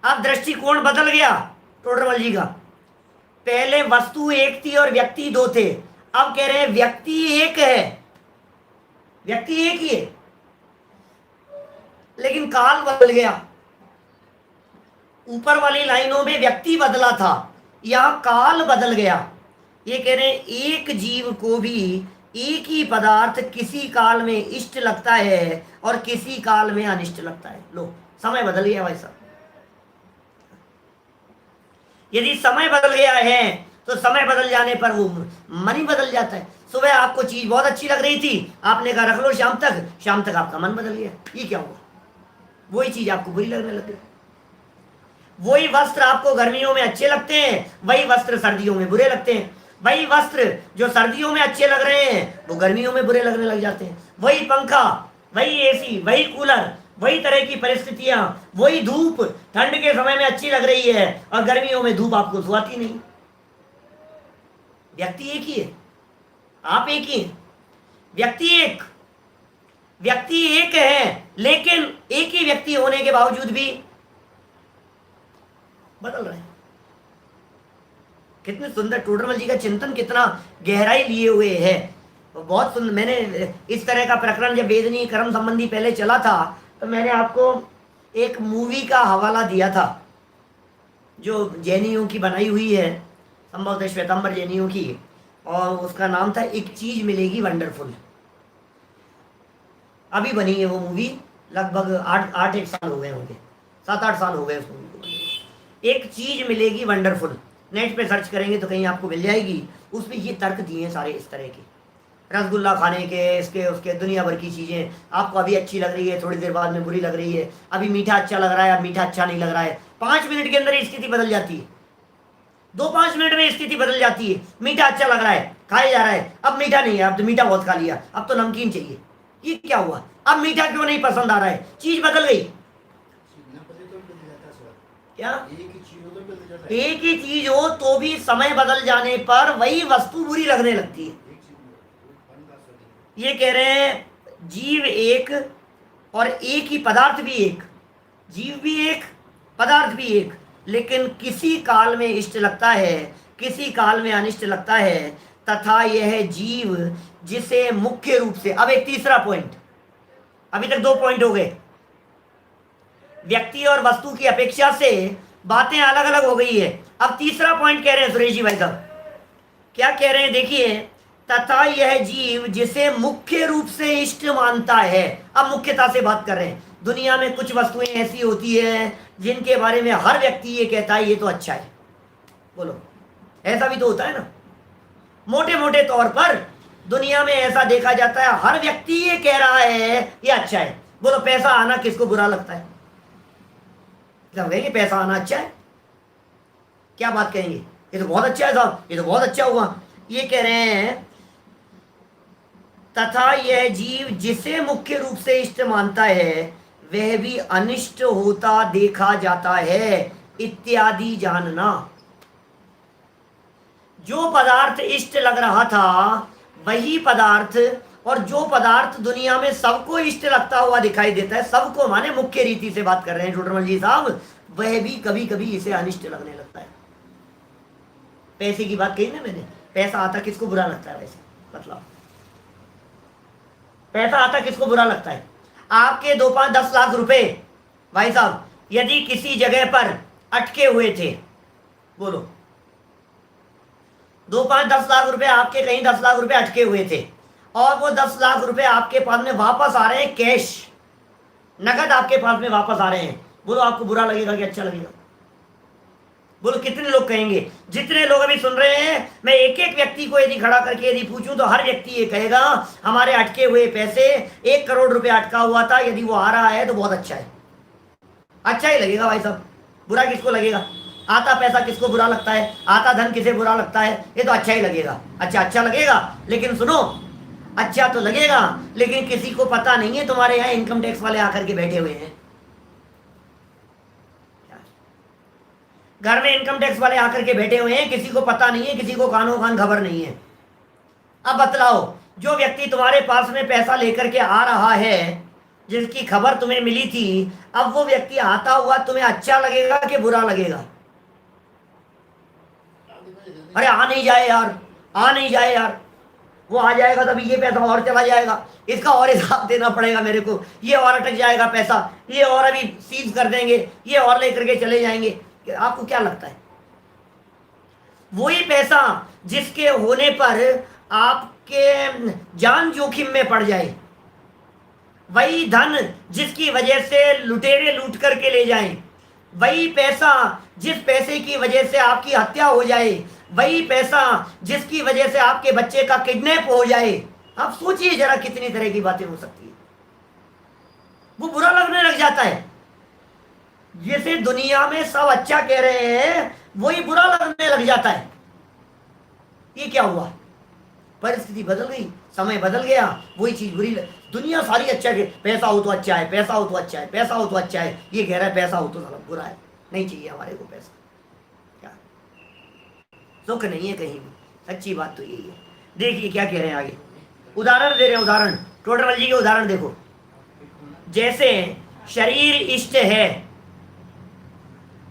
अब दृष्टिकोण बदल गया टोडरमल जी का। पहले वस्तु एक थी और व्यक्ति 2 थे, अब कह रहे हैं व्यक्ति एक है, व्यक्ति एक ही है, लेकिन काल बदल गया। ऊपर वाली लाइनों में व्यक्ति बदला था, यहां काल बदल गया। ये कह रहे हैं एक जीव को भी एक ही पदार्थ किसी काल में इष्ट लगता है और किसी काल में अनिष्ट लगता है। लो, समय बदल गया भाई साहब। यदि समय बदल गया है तो समय बदल जाने पर वो मन ही बदल जाता है। सुबह आपको चीज बहुत अच्छी लग रही थी, आपने कहा रख लो शाम तक, शाम तक आपका मन बदल गया। ये क्या हुआ? वही चीज आपको बुरी लगने लग गई। वही वस्त्र आपको गर्मियों में अच्छे लगते हैं, वही वस्त्र सर्दियों में बुरे लगते हैं। वही वस्त्र जो सर्दियों में अच्छे लग रहे हैं वो गर्मियों में बुरे लगने लग जाते हैं। वही पंखा, वही एसी, वही कूलर, वही तरह की परिस्थितियां, वही धूप ठंड के समय में अच्छी लग रही है और गर्मियों में धूप आपको सुहाती नहीं। व्यक्ति एक ही है, आप एक ही हैं। व्यक्ति एक है, लेकिन एक ही व्यक्ति होने के बावजूद भी बदल रहे हैं। कितने सुंदर टोडरमल जी का चिंतन कितना गहराई लिए हुए है, बहुत सुंदर। मैंने इस तरह का प्रकरण जब वेदनीय कर्म संबंधी पहले चला था तो मैंने आपको एक मूवी का हवाला दिया था जो जैनियों की बनाई हुई है, संभवतः श्वेतांबर जैनियों की, और उसका नाम था एक चीज मिलेगी वंडरफुल। अभी बनी है वो मूवी, लगभग 8 साल हो गए होंगे, 7-8 साल हो गए उस मूवी को। एक चीज मिलेगी वंडरफुल, नेट पे सर्च करेंगे तो कहीं आपको मिल जाएगी। उसमें ये तर्क दिए हैं सारे इस तरह के, रसगुल्ला खाने के, इसके उसके दुनिया भर की चीज़ें आपको अभी अच्छी लग रही है, थोड़ी देर बाद में बुरी लग रही है। अभी मीठा अच्छा लग रहा है, अब मीठा अच्छा नहीं लग रहा है। 5 मिनट के अंदर स्थिति बदल जाती है, 2-5 मिनट में स्थिति बदल जाती है। मीठा अच्छा लग रहा है, खाया जा रहा है, अब मीठा नहीं है, अब तो मीठा बहुत खा लिया, अब तो नमकीन चाहिए। ये क्या हुआ? अब मीठा क्यों नहीं पसंद आ रहा है? चीज बदल गई क्या? एक ही चीज हो तो भी समय बदल जाने पर वही वस्तु बुरी लगने लगती है। ये कह रहे हैं जीव एक और एक ही पदार्थ भी एक, जीव भी एक, पदार्थ भी एक, लेकिन किसी काल में इष्ट लगता है, किसी काल में अनिष्ट लगता है। तथा यह जीव जिसे मुख्य रूप से, अब एक तीसरा पॉइंट, अभी तक 2 पॉइंट हो गए। व्यक्ति और वस्तु की अपेक्षा से बातें अलग अलग हो गई है। अब तीसरा पॉइंट कह रहे हैं सुरेश जी भाई साहब, क्या कह रहे हैं देखिए, तथा यह जीव जिसे मुख्य रूप से इष्ट मानता है। अब मुख्यता से बात कर रहे हैं। दुनिया में कुछ वस्तुएं ऐसी होती है जिनके बारे में हर व्यक्ति ये कहता है ये तो अच्छा है, बोलो ऐसा भी तो होता है ना। मोटे मोटे तौर पर दुनिया में ऐसा देखा जाता है, हर व्यक्ति ये कह रहा है ये अच्छा है। बोलो पैसा आना किसको बुरा लगता है? सब कहेंगे पैसा आना अच्छा है, क्या बात कहेंगे, ये तो बहुत अच्छा है साहब, ये तो बहुत अच्छा हुआ। ये कह रहे हैं तथा यह जीव जिसे मुख्य रूप से इष्ट मानता है वह भी अनिष्ट होता देखा जाता है इत्यादि जानना। जो पदार्थ इष्ट लग रहा था वही पदार्थ, और जो पदार्थ दुनिया में सबको इष्ट लगता हुआ दिखाई देता है, सबको माने मुख्य रीति से बात कर रहे हैं टोडरमल जी साहब, वह भी कभी कभी इसे अनिष्ट लगने लगता है। पैसे की बात कही ना मैंने, पैसा आता किसको बुरा लगता है? वैसे मतलब पैसा आता किसको बुरा लगता है? आपके 2-5-10 लाख रुपए भाई साहब यदि किसी जगह पर अटके हुए थे, बोलो 2-5-10 लाख रुपए आपके कहीं 10 लाख रुपए अटके हुए थे और वो 10 लाख रुपए आपके पास में वापस आ रहे हैं, कैश नगद आपके पास में वापस आ रहे हैं, बोलो आपको बुरा लगेगा कि अच्छा लगेगा? बोलो कितने लोग कहेंगे? जितने लोग अभी सुन रहे हैं, मैं एक एक व्यक्ति को यदि खड़ा करके यदि पूछूं तो हर व्यक्ति ये कहेगा हमारे अटके हुए पैसे 1 करोड़ रुपए अटका हुआ था, यदि वो आ रहा है तो बहुत अच्छा है। अच्छा ही लगेगा भाई साहब, बुरा किसको लगेगा? आता पैसा किसको बुरा लगता है? आता धन किसे बुरा लगता है? ये तो अच्छा ही लगेगा। अच्छा लगेगा, लेकिन सुनो, अच्छा तो लगेगा लेकिन किसी को पता नहीं है तुम्हारे यहाँ इनकम टैक्स वाले आकर के बैठे हुए हैं, घर में इनकम टैक्स वाले आकर के बैठे हुए हैं, किसी को पता नहीं है, किसी को कानो कान खबर नहीं है। अब बतलाओ, जो व्यक्ति तुम्हारे पास में पैसा लेकर के आ रहा है, जिसकी खबर तुम्हें मिली थी, अब वो व्यक्ति आता हुआ तुम्हें अच्छा लगेगा कि बुरा लगेगा? अरे आ नहीं जाए यार, आ नहीं जाए यार, वो आ जाएगा तभी ये पैसा और चला जाएगा, इसका और हिसाब देना पड़ेगा मेरे को, ये और अटक जाएगा पैसा, ये और अभी सीज कर देंगे, ये और लेकर के चले जाएंगे। आपको क्या लगता है? वही पैसा जिसके होने पर आपके जान जोखिम में पड़ जाए, वही धन जिसकी वजह से लुटेरे लूट करके ले जाएं, वही पैसा जिस पैसे की वजह से आपकी हत्या हो जाए, वही पैसा जिसकी वजह से आपके बच्चे का किडनैप हो जाए, आप सोचिए जरा कितनी तरह की बातें हो सकती है। वो बुरा लगने लग जाता है। जिसे दुनिया में सब अच्छा कह रहे हैं वही बुरा लगने लग जाता है। ये क्या हुआ? परिस्थिति बदल गई, समय बदल गया, वही चीज बुरी दुनिया सारी अच्छा है, पैसा हो तो अच्छा है, पैसा हो तो अच्छा है, पैसा हो तो अच्छा है, ये कह रहा है पैसा हो तो साला बुरा है, नहीं चाहिए हमारे को पैसा, क्या सुख नहीं है कहीं भी। सच्ची बात तो यही है। देखिए क्या कह रहे हैं आगे, उदाहरण दे रहे हैं, उदाहरण टोडरमल जी के उदाहरण देखो। जैसे शरीर इष्ट है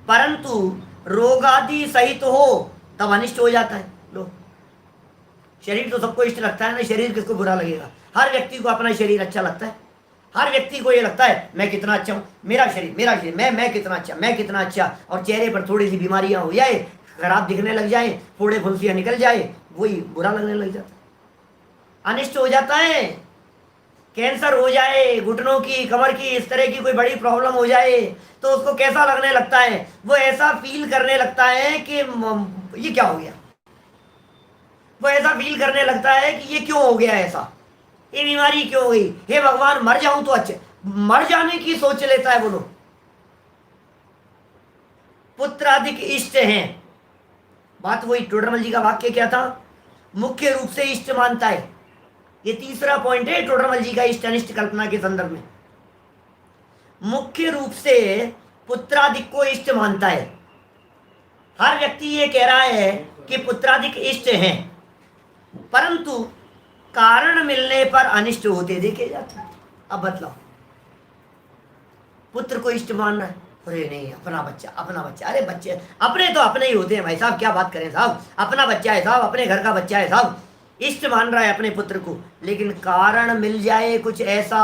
परंतु रोगादि सहित हो तब अनिष्ट हो जाता है। लो, शरीर तो सबको इष्ट लगता है ना, शरीर किसको बुरा लगेगा? हर व्यक्ति को अपना शरीर अच्छा लगता है, हर व्यक्ति को ये लगता है मैं कितना अच्छा हूँ, मेरा शरीर मेरा शरीर, मैं कितना अच्छा, मैं कितना अच्छा। और चेहरे पर थोड़ी सी बीमारियां हो जाए, खराब दिखने लग जाए, फोड़े फुंसियां निकल जाए, वही बुरा लगने लग जाता है, अनिष्ट हो जाता है। कैंसर हो जाए, घुटनों की, कमर की, इस तरह की कोई बड़ी प्रॉब्लम हो जाए तो उसको कैसा लगने लगता है? वो ऐसा फील करने लगता है कि ये क्या हो गया, वो ऐसा फील करने लगता है कि ये क्यों हो गया, ऐसा ये बीमारी क्यों हो गई, हे भगवान मर जाऊं तो अच्छा, मर जाने की सोच लेता है। बोलो, पुत्र अधिक इष्ट हैं, बात वही टोडरमल जी का वाक्य क्या था, मुख्य रूप से इष्ट मानता है। ये तीसरा पॉइंट है टोडरमल जी का इष्ट अनिष्ट कल्पना के संदर्भ में। मुख्य रूप से पुत्राधिक को इष्ट मानता है। हर व्यक्ति ये कह रहा है कि पुत्राधिक इष्ट हैं, परंतु कारण मिलने पर अनिष्ट होते देखे जाते हैं। अब बतलाओ, पुत्र को इष्ट मान रहा है, अरे नहीं अपना बच्चा, अपना बच्चा, अरे बच्चे अपने तो अपने ही होते हैं भाई साहब, क्या बात करें साहब, अपना बच्चा है साहब, अपने घर का बच्चा है साहब, इष्ट मान रहा है अपने पुत्र को। लेकिन कारण मिल जाए कुछ ऐसा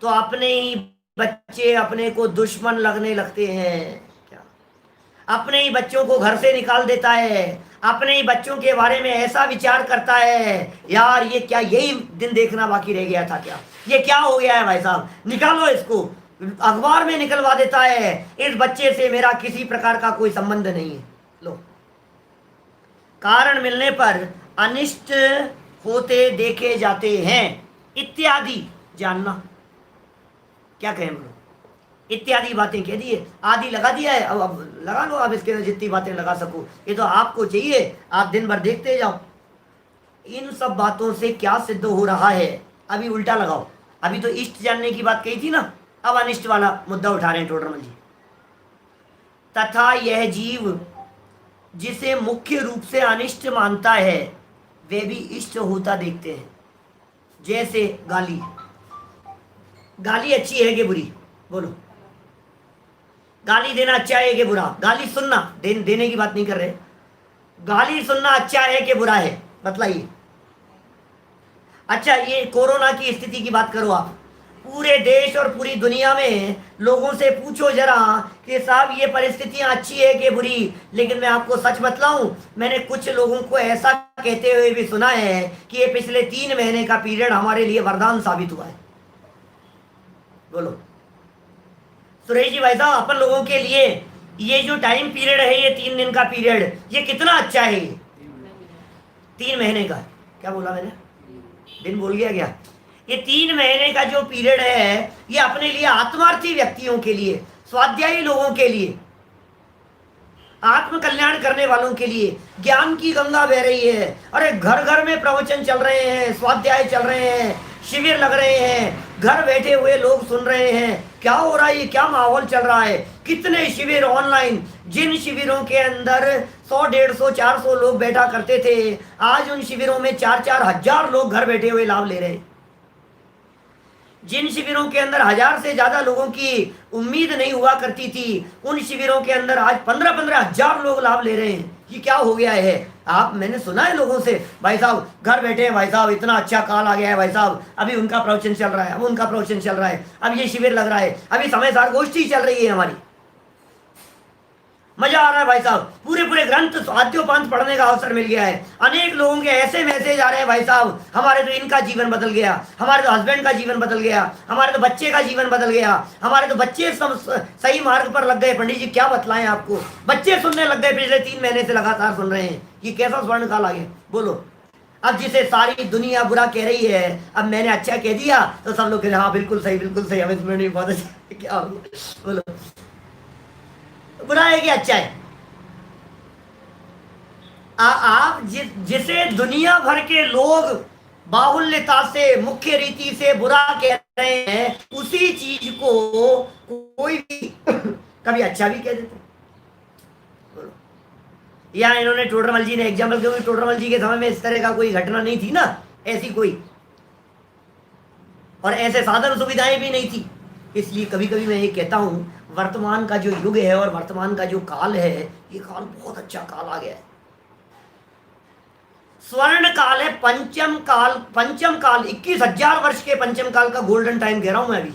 तो अपने ही बच्चे अपने को दुश्मन लगने लगते हैं। क्या, अपने ही बच्चों को घर से निकाल देता है, अपने ही बच्चों के बारे में ऐसा विचार करता है, यार ये क्या, यही दिन देखना बाकी रह गया था क्या, ये क्या हो गया है भाई साहब, निकालो इसको, अखबार में निकलवा देता है, इस बच्चे से मेरा किसी प्रकार का कोई संबंध नहीं है। लो, कारण मिलने पर अनिष्ट होते देखे जाते हैं इत्यादि जानना। क्या कहें हम लोग, इत्यादि बातें कह दिए, आदि लगा दिया है, अब लगा लो आप, इसके जितनी बातें लगा सको, ये तो आपको चाहिए, आप दिन भर देखते जाओ। इन सब बातों से क्या सिद्ध हो रहा है, अभी उल्टा लगाओ। अभी तो इष्ट जानने की बात कही थी ना, अब अनिष्ट वाला मुद्दा उठा रहे हैं टोडरमल जी। तथा यह जीव जिसे मुख्य रूप से अनिष्ट मानता है वे भी इष्ट होता देखते हैं। जैसे गाली, गाली अच्छी है कि बुरी? बोलो, गाली देना अच्छा है कि बुरा? गाली सुनना, देने की बात नहीं कर रहे, गाली सुनना अच्छा है कि बुरा है, बतलाइए। अच्छा, ये कोरोना की स्थिति की बात करो आप, पूरे देश और पूरी दुनिया में लोगों से पूछो जरा कि साहब ये परिस्थितियां अच्छी है कि बुरी? लेकिन मैं आपको सच बतलाऊं, मैंने कुछ लोगों को ऐसा कहते हुए भी सुना है कि ये पिछले 3 महीने का पीरियड हमारे लिए वरदान साबित हुआ है। बोलो सुरेश जी भाई साहब, अपन लोगों के लिए ये जो टाइम पीरियड है, ये 3 दिन का पीरियड, ये कितना अच्छा है? 3 महीने का, क्या बोला मैंने, दिन भूल गया क्या? ये 3 महीने का जो पीरियड है, ये अपने लिए आत्मार्थी व्यक्तियों के लिए, स्वाध्यायी लोगों के लिए, आत्म कल्याण करने वालों के लिए ज्ञान की गंगा बह रही है। अरे घर घर में प्रवचन चल रहे हैं, स्वाध्याय चल रहे हैं, शिविर लग रहे हैं, घर बैठे हुए लोग सुन रहे हैं क्या हो रहा है, ये क्या माहौल चल रहा है। कितने शिविर ऑनलाइन, जिन शिविरों के अंदर 100, 150, 400 लोग बैठा करते थे, आज उन शिविरों में 4-4 हजार लोग घर बैठे हुए लाभ ले रहे हैं। जिन शिविरों के अंदर 1000 से ज्यादा लोगों की उम्मीद नहीं हुआ करती थी, उन शिविरों के अंदर आज 15-15 हजार लोग लाभ ले रहे हैं। ये क्या हो गया है? आप, मैंने सुना है लोगों से, भाई साहब घर बैठे हैं भाई साहब, इतना अच्छा काल आ गया है भाई साहब, अभी उनका प्रवचन चल रहा है, अब उनका प्रवचन चल रहा है, अब ये शिविर लग रहा है, अभी समय सार गोष्ठी चल रही है हमारी, मजा आ रहा है भाई साहब, पूरे पूरे ग्रंथ आद्योपांत पढ़ने का अवसर मिल गया है। अनेक लोगों के ऐसे मैसेज आ रहे हैं भाई साहब, हमारे तो इनका जीवन बदल गया, हमारे तो हस्बैंड का जीवन बदल गया, हमारे तो बच्चे का जीवन बदल गया, हमारे तो बच्चे सही मार्ग पर लग गए। पंडित जी क्या बतलाएं आपको, बच्चे सुनने लग गए, पिछले 3 महीने से लगातार सुन रहे हैं। ये कैसा स्वर्ण काल आ गया? बोलो, अब जिसे सारी दुनिया बुरा कह रही है, अब मैंने अच्छा कह दिया तो सब लोग कह रहे हाँ बिल्कुल सही, बिल्कुल सही, हमें सुनने बहुत अच्छा। क्या हो गया? बोलो, बुरा है कि अच्छा है? आप जिसे दुनिया भर के लोग बाहुल्यता से, मुख्य रीति से बुरा कह रहे हैं, उसी चीज को कोई भी कभी अच्छा भी कह देते। या इन्होंने टोडरमल जी ने एग्जाम्पल, क्योंकि टोडरमल जी के समय में इस तरह का कोई घटना नहीं थी ना, ऐसी कोई, और ऐसे साधन सुविधाएं भी नहीं थी। इसलिए कभी कभी मैं ये कहता हूं, वर्तमान का जो युग है और वर्तमान का जो काल है, ये काल बहुत अच्छा काल आ गया है। स्वर्ण काल है, पंचम काल। पंचम काल 21,000 वर्ष के पंचम काल का गोल्डन टाइम कह रहा हूं मैं अभी,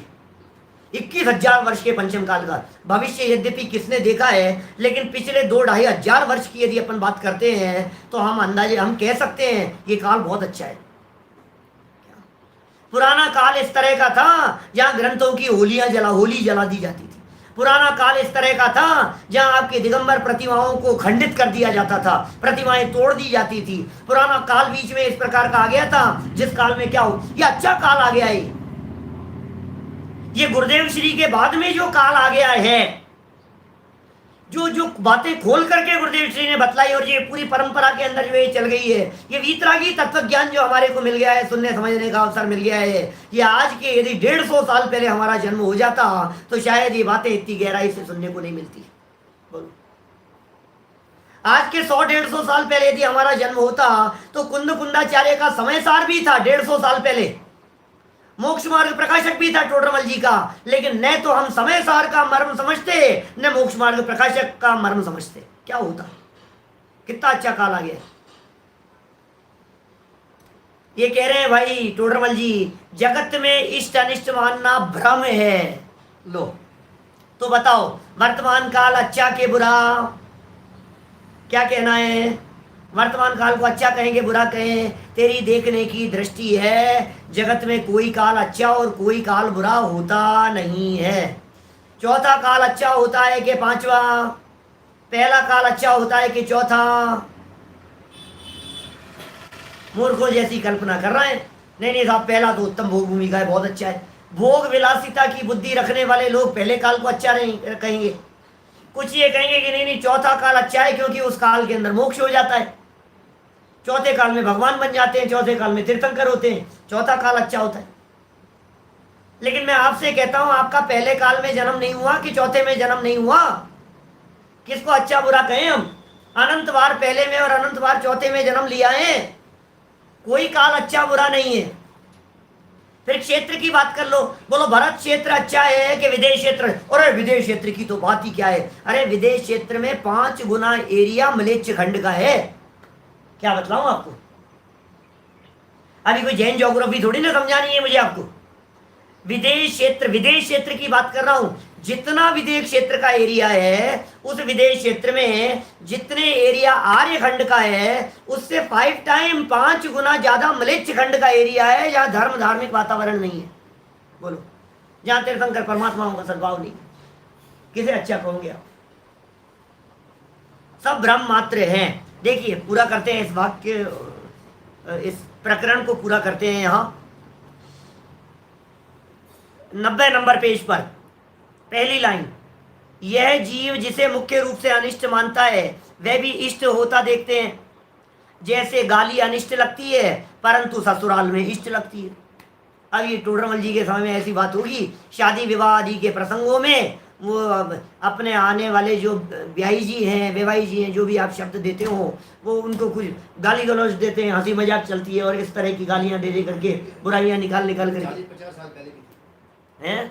21,000 वर्ष के पंचम काल का। भविष्य यद्यपि किसने देखा है, लेकिन पिछले 2-2.5 हजार वर्ष की यदि अपन बात करते हैं तो हम अंदाजे हम कह सकते हैं ये काल बहुत अच्छा है। पुराना काल इस तरह का था जहां ग्रंथों की होली जला दी जाती थी। पुराना काल इस तरह का था जहां आपके दिगंबर प्रतिमाओं को खंडित कर दिया जाता था, प्रतिमाएं तोड़ दी जाती थी। पुराना काल बीच में इस प्रकार का आ गया था, जिस काल में क्या हो, ये अच्छा काल आ गया है। ये गुरुदेव श्री के बाद में जो काल आ गया है, जो जो बातें खोल करके गुरुदेव श्री ने बतलाई और ये पूरी परंपरा के अंदर जो ये चल गई है, ये वीतरागी तत्व ज्ञान जो हमारे को मिल गया है, सुनने समझने का अवसर मिल गया है, ये आज के यदि 150 साल पहले हमारा जन्म हो जाता तो शायद ये बातें इतनी गहराई से सुनने को नहीं मिलती। बोलो, आज के 100-150 साल पहले यदि हमारा जन्म होता तो कुंद कुंदाचार्य का समय सार भी था 150 साल पहले, मोक्ष मार्ग प्रकाशक भी था टोडरमल जी का, लेकिन न तो हम समय सार का मर्म समझते, न मोक्ष मार्ग प्रकाशक का मर्म समझते। क्या होता, कितना अच्छा काल आ गया। ये कह रहे हैं भाई टोडरमल जी, जगत में इष्ट अनिष्ट मानना भ्रम है। लो तो बताओ, वर्तमान काल अच्छा के बुरा, क्या कहना है? वर्तमान काल को अच्छा कहेंगे बुरा कहें, तेरी देखने की दृष्टि है। जगत में कोई काल अच्छा और कोई काल बुरा होता नहीं है। चौथा काल अच्छा होता है कि पांचवा? पहला काल अच्छा होता है कि चौथा? मूर्खों जैसी कल्पना कर रहे हैं। नहीं साहब, पहला तो उत्तम भोग भूमिका है, बहुत अच्छा है। भोग विलासिता की बुद्धि रखने वाले लोग पहले काल को अच्छा नहीं कहेंगे। कुछ ये कहेंगे कि नहीं चौथा काल अच्छा है क्योंकि उस काल के अंदर मोक्ष हो जाता है, चौथे काल में भगवान बन जाते हैं, चौथे काल में तीर्थंकर होते हैं, चौथा काल अच्छा होता है। लेकिन मैं आपसे कहता हूं, आपका पहले काल में जन्म नहीं हुआ कि चौथे में जन्म नहीं हुआ? किसको अच्छा बुरा कहें हम? अनंत बार पहले में और अनंत बार चौथे में जन्म लिया है, कोई काल अच्छा बुरा नहीं है। फिर क्षेत्र की बात कर लो, बोलो भरत क्षेत्र अच्छा है कि विदेश क्षेत्र? अरे विदेश क्षेत्र की तो बात ही क्या है। अरे विदेश क्षेत्र में 5 गुना एरिया मलेच्छ खंड का है। क्या बतलाऊं आपको? अभी कोई जैन ज्योग्राफी थोड़ी ना समझानी है मुझे आपको। विदेश क्षेत्र की बात कर रहा हूं। जितना विदेश क्षेत्र का एरिया है, उस विदेश क्षेत्र में जितने एरिया आर्य खंड का है, उससे 5 गुना ज्यादा मलेच्छ खंड का एरिया है, जहां धर्म धार्मिक वातावरण नहीं है। बोलो, जहां तीर्थंकर परमात्माओं का सद्भाव नहीं, किसे अच्छा कहोगे आप? सब ब्रह्म मात्र हैं। देखिए, पूरा करते हैं इस वाक्य, इस प्रकरण को पूरा करते हैं। यहां 90 नंबर पेज पर पहली लाइन, यह जीव जिसे मुख्य रूप से अनिष्ट मानता है वह भी इष्ट होता देखते हैं। जैसे गाली अनिष्ट लगती है परंतु ससुराल में इष्ट लगती है। अब ये टोडरमल जी के समय में ऐसी बात होगी, शादी विवाह आदि के प्रसंगों में वो अपने आने वाले जो ब्याही जी हैं, बेवाई जी हैं, जो भी आप शब्द देते हो, वो उनको कुछ गाली गलौज देते हैं, हंसी मजाक चलती है, और इस तरह की गालियां दे करके, बुराइयां निकाल करके हैं।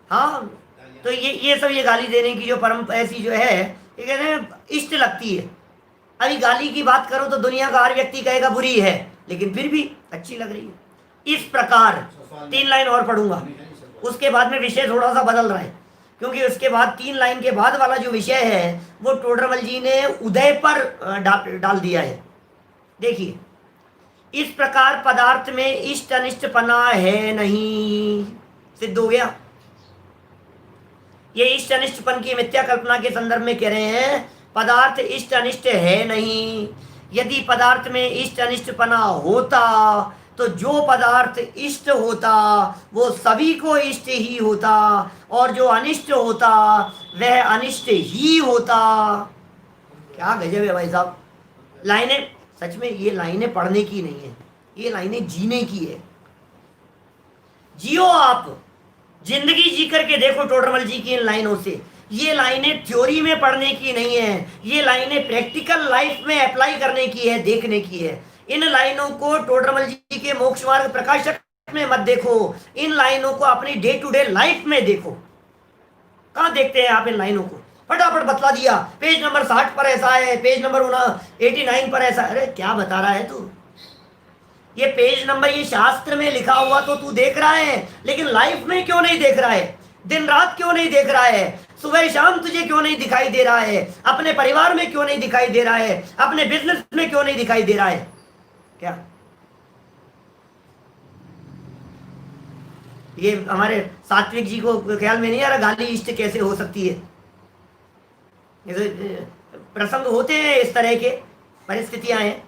हाँ, तो ये सब ये गाली देने की जो परंपरा ऐसी जो है, ये कहते हैं इष्ट लगती है। अभी गाली की बात करो तो दुनिया का हर व्यक्ति कहेगा बुरी है, लेकिन फिर भी अच्छी लग रही है। इस प्रकार 3 लाइन और पढ़ूंगा, उसके बाद में विषय थोड़ा सा बदल रहा है, क्योंकि उसके बाद 3 लाइन के बाद वाला जो विषय है वो टोडरमल जी ने उदय पर डाल दिया है। देखिए, इस प्रकार पदार्थ में इष्ट अनिष्ट पना है नहीं, सिद्ध हो गया। ये इष्ट अनिष्टपन की मिथ्या कल्पना के संदर्भ में कह रहे हैं, पदार्थ इष्ट अनिष्ट है नहीं। यदि पदार्थ में इष्ट अनिष्टपना होता तो जो पदार्थ इष्ट होता वो सभी को इष्ट ही होता, और जो अनिष्ट होता वह अनिष्ट ही होता। क्या गजब है भाई साहब। लाइनें, सच में ये लाइनें पढ़ने की नहीं है, ये लाइनें जीने की है। जियो आप, जिंदगी जी करके देखो टोडरमल जी की इन लाइनों से। ये लाइनें थ्योरी में पढ़ने की नहीं है, ये लाइनें प्रैक्टिकल लाइफ में अप्लाई करने की है, देखने की है। इन लाइनों को टोडरमल जी के मोक्ष मार्ग प्रकाशक में मत देखो, इन लाइनों को अपनी डे टू डे लाइफ में देखो। कहां देखते हैं आप इन लाइनों को? फटाफट बतला दिया, पेज नंबर 60 पर ऐसा है, पेज नंबर 89 पर ऐसा। अरे क्या बता रहा है तू? ये पेज नंबर ये शास्त्र में लिखा हुआ तो तू देख रहा है, लेकिन लाइफ में क्यों नहीं देख रहा है? दिन रात क्यों नहीं देख रहा है? सुबह शाम तुझे क्यों नहीं दिखाई दे रहा है? अपने परिवार में क्यों नहीं दिखाई दे रहा है? अपने बिजनेस में क्यों नहीं दिखाई दे रहा है? क्या ये हमारे सात्विक जी को ख्याल में नहीं आ रहा गाली इष्ट कैसे हो सकती है? ये तो प्रसंग होते हैं, इस तरह के परिस्थितियां हैं।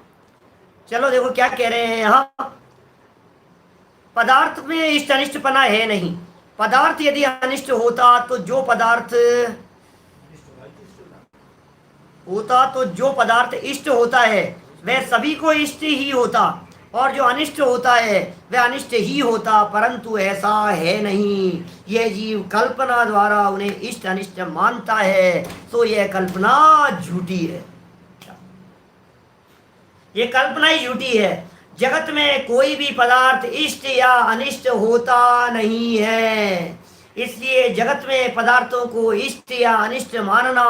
चलो देखो क्या कह रहे हैं यहाँ। पदार्थ में इष्ट अनिष्टपना है नहीं। पदार्थ यदि अनिष्ट होता तो जो पदार्थ इष्ट होता है वह सभी को इष्ट ही होता, और जो अनिष्ट होता है वह अनिष्ट ही होता, परंतु ऐसा है नहीं। यह जीव कल्पना द्वारा उन्हें इष्ट अनिष्ट मानता है, तो यह कल्पना झूठी है। ये कल्पना ही झूठी है। जगत में कोई भी पदार्थ इष्ट या अनिष्ट होता नहीं है, इसलिए जगत में पदार्थों को इष्ट या अनिष्ट मानना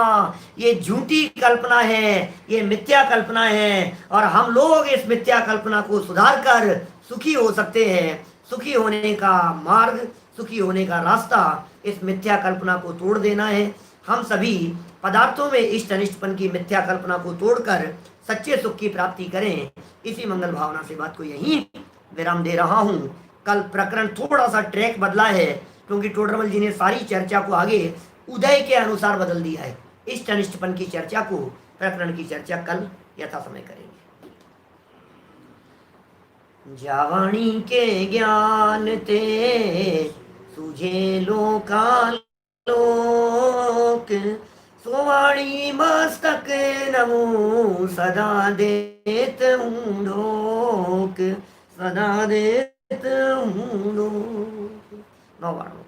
ये झूठी कल्पना है, ये मिथ्या कल्पना है। और हम लोग इस मिथ्या कल्पना को सुधार कर सुखी हो सकते हैं। सुखी होने का मार्ग, सुखी होने का रास्ता इस मिथ्या कल्पना को तोड़ देना है। हम सभी पदार्थों में इष्ट अनिष्टपन की मिथ्या कल्पना को तोड़कर सच्चे सुख की प्राप्ति करें। इसी मंगल भावना से बात को यहीं विराम दे रहा हूँ। कल प्रकरण थोड़ा सा ट्रैक बदला है, क्योंकि टोडरमल जी ने सारी चर्चा को आगे उदय के अनुसार बदल दिया है। इष्ट अनिष्टपन की चर्चा को, प्रकरण की चर्चा कल यथा समय करेंगे। जावाणी के ज्ञान ते सुझे लोकालोक, सोवाणी मस्तक नमो सदा देत हूँ ढोक, सदा देत हूँ ढोक। नौ बार।